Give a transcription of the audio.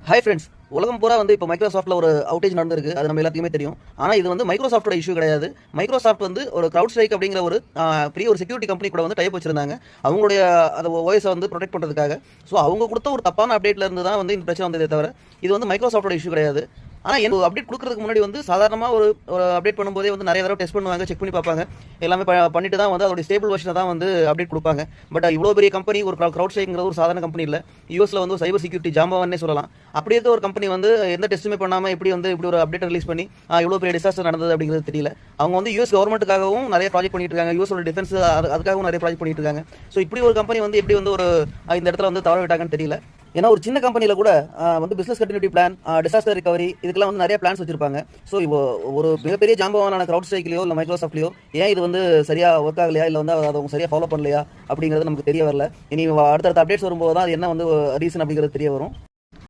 Hi friends, உலகம் பூரா வந்து இப்போ மைக்ரோசாஃப்ட்டில் ஒரு அவுட்டேஜ் நடந்திருக்கு. அது நம்ம எல்லாத்துக்குமே தெரியும். ஆனால் இது வந்து மைக்ரோசாஃப்ட்டோட இஷ்யூ கிடையாது. மைக்ரோசாஃப்ட் வந்து ஒரு க்ரௌட் ஸ்ட்ரைக் அப்படிங்கிற ஒரு பெரிய ஒரு செக்யூரிட்டி கம்பெனி கூட வந்து டைப் வச்சிருந்தாங்க. அவங்களுடைய அந்த ஓஎஸை வந்து ப்ரொடெக்ட் பண்ணுறதுக்காக. ஸோ அவங்க கொடுத்த ஒரு தப்பான அப்டேட்ல இருந்து தான் வந்து இந்த பிரச்சனை வந்ததே தவிர இது வந்து மைக்ரோசாஃப்ட்டோட இஷ்யூ கிடையாது. ஆனால் எனக்கு அப்டேட் கொடுக்கறதுக்கு முன்னாடி வந்து சாதாரணமாக ஒரு அப்டேட் பண்ணும்போதே வந்து நிறைய தடவை டெஸ்ட் பண்ணுவாங்க, செக் பண்ணி பார்ப்பாங்க. எல்லாமே பண்ணிட்டு தான் வந்து அதோட ஸ்டேபிள் வெர்ஷனை தான் வந்து அப்டேட் கொடுப்பாங்க. பட் இவ்வளோ பெரிய கம்பெனி, ஒரு க்ரௌட் ஸ்ட்ரைக்ங்கிறது ஒரு சாதாரண கம்பெனி இல்லை. யூஎஸ்ல வந்து சைபர் செக்யூரிட்டி ஜாம்பவான்னே சொல்லலாம். அப்படி இருக்க ஒரு கம்பெனி வந்து எந்த டெஸ்ட்டுமே பண்ணாமல் எப்படி வந்து இப்படி ஒரு அப்டேட் ரிலீஸ் பண்ணி இவ்வளோ பெரிய டிசாஸ்டர் நடந்தது அப்படிங்கிறது தெரியல. அவங்க வந்து யூஎஸ் கவர்மெண்ட்டுக்காகவும் நிறைய ப்ராஜெக்ட் பண்ணிட்டு இருக்காங்க. யூஎஸோட டிஃபென்ஸ் அதுக்காகவும் நிறைய ப்ராஜெக்ட் பண்ணிட்டு இருக்காங்க. ஸோ இப்படி ஒரு கம்பெனி வந்து எப்படி வந்து ஒரு இந்த இடத்துல வந்து தவற விட்டாங்கன்னு தெரியல. ஏன்னா ஒரு சின்ன கம்பெனியில் கூட வந்து business continuity plan, disaster recovery, இதுக்கெல்லாம் வந்து நிறைய பிளான்ஸ் வச்சிருப்பாங்க. ஸோ இப்போ ஒரு மிகப்பெரிய ஜாம்பவானான க்ரௌட் ஸ்ட்ரைக்லையோ இல்லை மைக்ரோசாஃப்ட்லையோ ஏன் இது வந்து சரியாக ஒர்க் ஆகலையா, இல்லை வந்து அதை அவங்க சரியாக ஃபாலோ பண்ணலையா அப்படிங்கிறது நமக்கு தெரிய வரல. இனி அடுத்தடுத்த அப்டேட்ஸ் வரும்போது தான் அது என்ன வந்து ரீசன் அப்படிங்கிறது தெரிய வரும்.